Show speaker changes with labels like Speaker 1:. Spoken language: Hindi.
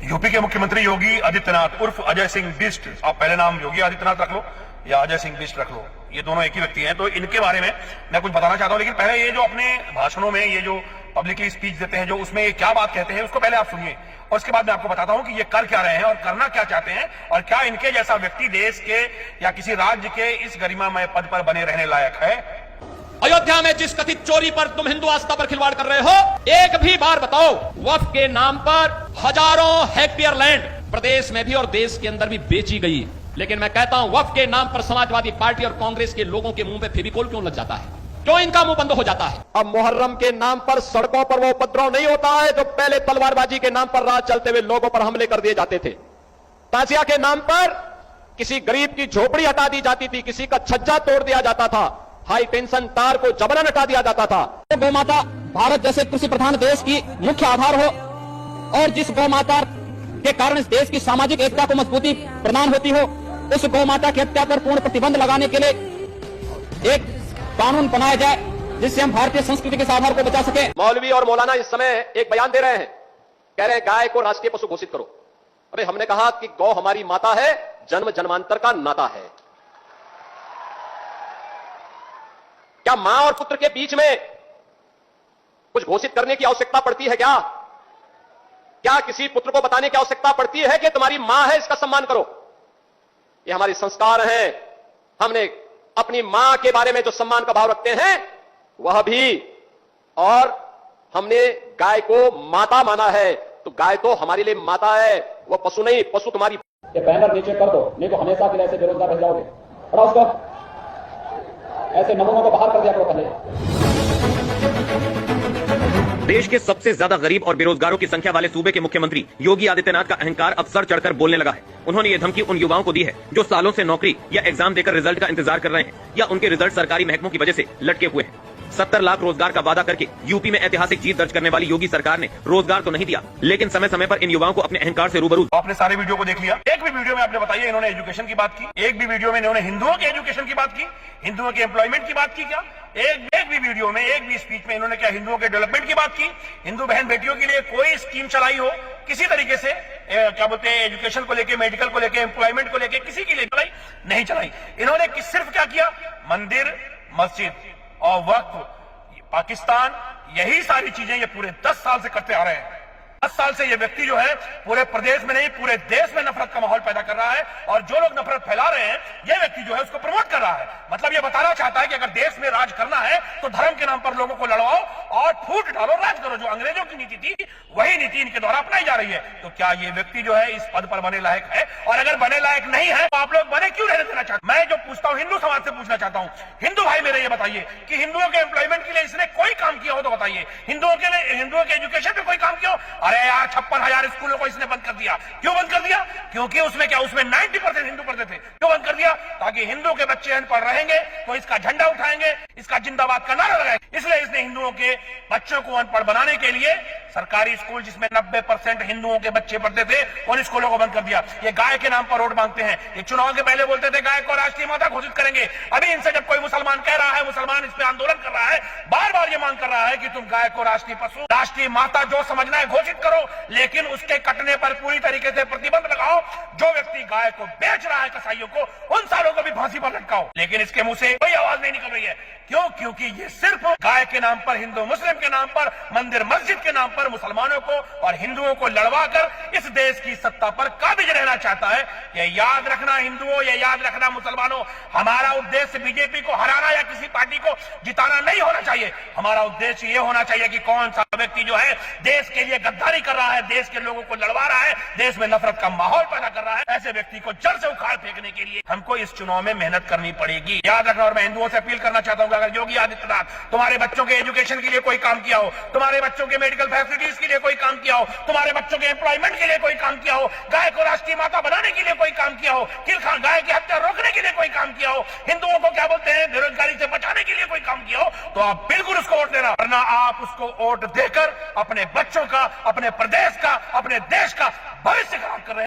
Speaker 1: यूपी के मुख्यमंत्री योगी आदित्यनाथ उर्फ अजय सिंह बिष्ट, आप पहले नाम योगी आदित्यनाथ रख लो या अजय सिंह बिष्ट रख लो, ये दोनों एक ही व्यक्ति हैं। तो इनके बारे में मैं कुछ बताना चाहता हूं, लेकिन पहले ये जो अपने भाषणों में ये जो पब्लिकली स्पीच देते हैं, जो उसमें ये क्या बात कहते हैं, उसको पहले आप सुनिए और उसके बाद मैं आपको बताता हूं कि ये कर क्या रहे हैं और करना क्या चाहते हैं, और क्या इनके जैसा व्यक्ति देश के या किसी राज्य के इस गरिमामय पद पर बने रहने लायक है।
Speaker 2: अयोध्या में जिस कथित चोरी पर तुम हिंदू आस्था पर खिलवाड़ कर रहे हो, एक भी बार बताओ वक्फ के नाम पर हजारों हेक्टेयर लैंड प्रदेश में भी और देश के अंदर भी बेची गई। लेकिन मैं कहता हूं, वक्फ के नाम पर समाजवादी पार्टी और कांग्रेस के लोगों के मुंह पे फेविकोल क्यों लग जाता है? क्यों इनका मुंह बंद हो जाता है? अब मुहर्रम के नाम पर सड़कों पर वो उपद्रव नहीं होता है जो पहले तलवारबाजी के नाम पर राह चलते हुए लोगों पर हमले कर दिए जाते थे। ताजिया के नाम पर किसी गरीब की झोपड़ी हटा दी जाती थी, किसी का छज्जा तोड़ दिया जाता था, हाई टेंशन तार को जबरन हटा दिया जाता था। गौ माता भारत जैसे कृषि प्रधान देश की मुख्य आधार हो और जिस गौ माता के कारण इस देश की सामाजिक एकता को मजबूती प्रदान होती हो, उस गौ माता की हत्या पर पूर्ण प्रतिबंध लगाने के लिए एक कानून बनाया जाए जिससे हम भारतीय संस्कृति के आधार को बचा सके। मौलवी और मौलाना इस समय एक बयान दे रहे हैं, कह रहे हैं गाय को राष्ट्रीय पशु घोषित करो। अरे हमने कहा कि गौ हमारी माता है, जन्म जन्मांतर का नाता है। क्या मां और पुत्र के बीच में कुछ घोषित करने की आवश्यकता पड़ती है? क्या किसी पुत्र को बताने की आवश्यकता पड़ती है कि तुम्हारी मां है, इसका सम्मान करो? ये हमारे संस्कार हैं। हमने अपनी मां के बारे में जो सम्मान का भाव रखते हैं वह भी, और हमने गाय को माता माना है, तो गाय तो हमारे लिए माता है, वह पशु नहीं। पशु तुम्हारी। ये बैनर नीचे कर दो, नहीं तो हमेशा के लिए ऐसे बेरोजगार रह जाओगे। और उसको ऐसे नमूनों को बाहर कर दिया करो पहले।
Speaker 3: देश के सबसे ज्यादा गरीब और बेरोजगारों की संख्या वाले सूबे के मुख्यमंत्री योगी आदित्यनाथ का अहंकार अब सर चढ़कर बोलने लगा है। उन्होंने ये धमकी उन युवाओं को दी है जो सालों से नौकरी या एग्जाम देकर रिजल्ट का इंतजार कर रहे हैं या उनके रिजल्ट सरकारी महकमों की वजह से लटके हुए हैं। 70 लाख रोजगार का वादा करके यूपी में ऐतिहासिक जीत दर्ज करने वाली योगी सरकार ने रोजगार तो नहीं दिया, लेकिन समय समय पर इन युवाओं को अपने अहंकार से रूबरू।
Speaker 1: आपने सारे वीडियो को देख लिया। एक भी वीडियो में आपने बताइए इन्होंने एजुकेशन की बात की, एक भी वीडियो में इन्होंने हिंदुओं के एजुकेशन की बात की, हिंदुओं के एम्प्लॉयमेंट की बात की? क्या एक भी वीडियो में, एक भी स्पीच में इन्होंने क्या हिंदुओं के डेवलपमेंट की बात की? हिंदू बहन बेटियों के लिए कोई स्कीम चलाई हो किसी तरीके से, क्या बोलते हैं, एजुकेशन को लेके, मेडिकल को लेके, एम्प्लॉयमेंट को लेके किसी के लिए चलाई? नहीं चलाई। इन्होंने सिर्फ क्या किया? मंदिर, मस्जिद और वक्फ, पाकिस्तान, यही सारी चीजें ये पूरे 10 साल से करते आ रहे हैं। 10 साल से ये व्यक्ति जो है पूरे प्रदेश में नहीं पूरे देश में नफरत का माहौल पैदा कर रहा है, और जो लोग नफरत फैला रहे हैं ये व्यक्ति जो है उसको प्रमोट कर रहा है। मतलब ये बताना चाहता है कि अगर देश में राज करना है तो धर्म के नाम पर लोगों को लड़वाओ और फूट डालो, राज करो। जो अंग्रेजों की नीति थी वही नीति इनके द्वारा अपनाई जा रही है। तो क्या ये व्यक्ति जो है इस पद पर बने लायक है? और अगर बने लायक नहीं है तो आप लोग बने क्यों रहने देना चाहते? मैं जो पूछता हूं, हिंदू समाज से पूछना चाहता हूं, हिंदू भाई मेरे ये बताइए कि हिंदुओं के एम्प्लॉयमेंट के लिए इसने कोई काम किया हो तो बताइए। हिंदुओं के लिए, हिंदुओं के एजुकेशन पे कोई काम किया हो? अरे यार 56,000 स्कूलों को इसने बंद कर दिया। क्यों बंद कर दिया? क्योंकि उसमें क्या, उसमें 90% हिंदू पढ़ते थे। क्यों बंद कर दिया? ताकि हिंदू के बच्चे अनपढ़ रहेंगे तो इसका झंडा उठाएंगे, इसका जिंदाबाद का नारा लगाएंगे। इसलिए इसने हिंदुओं के बच्चों को अनपढ़ बनाने के लिए सरकारी स्कूल जिसमें 90% हिंदुओं के बच्चे पढ़ते थे उन स्कूलों को बंद कर दिया। ये गाय के नाम पर वोट मांगते हैं। ये चुनाव के पहले बोलते थे गाय को राष्ट्रीय माता घोषित करेंगे। अभी इनसे जब कोई मुसलमान कह रहा है, मुसलमान इस पे आंदोलन कर रहा है, बार बार ये मांग कर रहा है कि तुम गाय को राष्ट्रीय पशु, राष्ट्रीय माता जो समझना है घोषित करो, लेकिन उसके कटने पर पूरी तरीके से प्रतिबंध लगाओ। जो व्यक्ति गाय को बेच रहा है कसाईयों को, उन सालों को भी फांसी पर लटकाओ। लेकिन इसके मुंह से कोई आवाज नहीं निकल रही है। क्यों? क्योंकि ये सिर्फ गाय के नाम पर, हिंदू मुस्लिम के नाम पर, मंदिर मस्जिद के नाम पर मुसलमानों को और हिंदुओं को लड़वाकर इस देश की सत्ता पर काबिज रहना चाहता है। ये याद रखना हिंदुओं, ये याद रखना मुसलमानों, हमारा उद्देश्य बीजेपी को हराना या किसी पार्टी को जिताना नहीं होना चाहिए। हमारा उद्देश्य ये होना चाहिए कि कौन सा व्यक्ति जो है देश के लिए गद्दारी कर रहा है, देश के लोगों को लड़वा रहा है, देश में नफरत का माहौल पैदा कर रहा है, ऐसे व्यक्ति को जड़ से उखाड़ फेंकने के लिए हमको इस चुनाव में मेहनत करनी पड़ेगी। याद रखना। और मैं हिंदुओं से अपील करना चाहता हूं, अगर योगी आदित्यनाथ तुम्हारे बच्चों के एजुकेशन के लिए कोई काम किया हो, तुम्हारे बच्चों के मेडिकल फैसिलिटीज के लिए कोई काम किया हो, तुम्हारे बच्चों के एम्प्लॉयमेंट के लिए कोई काम किया हो, गाय को राष्ट्रीय माता बनाने के लिए कोई काम किया हो, गाय की हत्या रोकने के लिए कोई काम किया हो, हिंदुओं को क्या बोलते हैं बेरोजगारी से बचाने के लिए कोई काम किया हो, तो आप बिल्कुल उसको वोट देना। वरना आप उसको वोट देकर अपने बच्चों का, अपने प्रदेश का, अपने देश का भविष्य खराब कर रहे हैं।